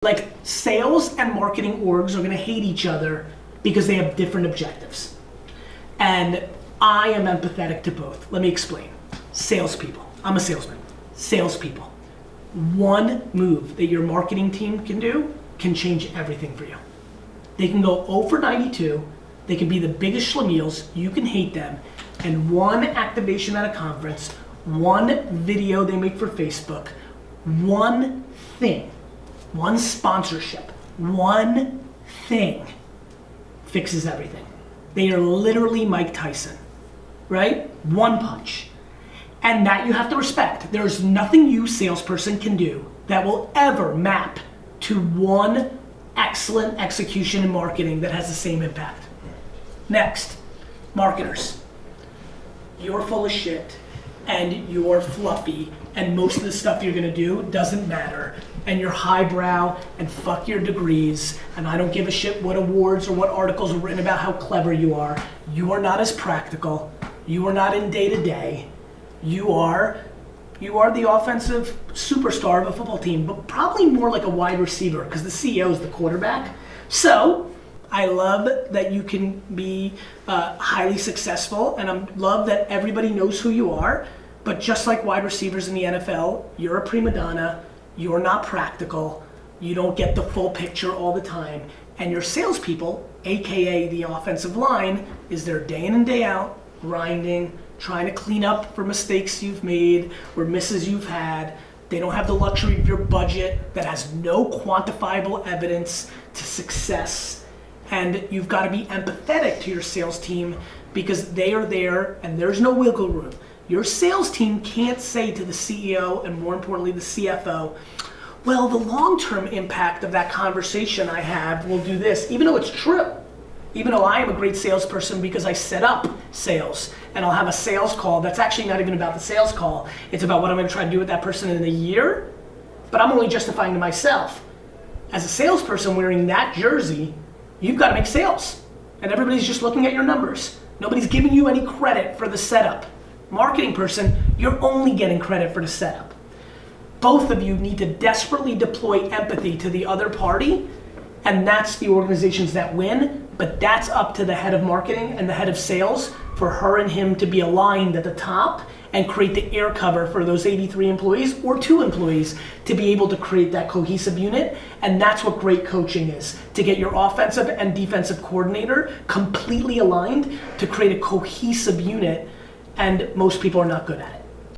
Like, sales and marketing orgs are gonna hate each other because they have different objectives. And I am empathetic to both. Let me explain. Salespeople, I'm a salesman. Salespeople, one move that your marketing team can do can change everything for you. They can go 0 for 92, they can be the biggest schlemiels, you can hate them, and one activation at a conference, one video they make for Facebook, one thing, one sponsorship, one thing fixes everything. They are literally Mike Tyson, right? One punch. And that you have to respect. There's nothing you, salesperson, can do that will ever map to one excellent execution in marketing that has the same impact. Next, marketers. You're full of shit and you're fluffy and most of the stuff you're gonna do doesn't matter and you're highbrow and fuck your degrees and I don't give a shit what awards or what articles are written about how clever you are. You are not as practical. You are not in day-to-day. You are the offensive superstar of a football team, but probably more like a wide receiver because the CEO is the quarterback. So I love that you can be highly successful, and I love that everybody knows who you are. But just like wide receivers in the NFL, you're a prima donna. You're not practical. You don't get the full picture all the time. And your salespeople, AKA the offensive line, is there day in and day out, grinding, trying to clean up for mistakes you've made or misses you've had. They don't have the luxury of your budget that has no quantifiable evidence to success. And you've got to be empathetic to your sales team because they are there and there's no wiggle room. Your sales team can't say to the CEO and more importantly the CFO, well, the long-term impact of that conversation I have will do this, even though it's true. Even though I am a great salesperson because I set up sales and I'll have a sales call that's actually not even about the sales call. It's about what I'm gonna try to do with that person in a year, but I'm only justifying to myself. As a salesperson wearing that jersey, you've gotta make sales and everybody's just looking at your numbers. Nobody's giving you any credit for the setup. Marketing person, you're only getting credit for the setup. Both of you need to desperately deploy empathy to the other party, and that's the organizations that win, but that's up to the head of marketing and the head of sales for her and him to be aligned at the top and create the air cover for those 83 employees or 2 employees to be able to create that cohesive unit. And that's what great coaching is, to get your offensive and defensive coordinator completely aligned to create a cohesive unit, and most people are not good at it.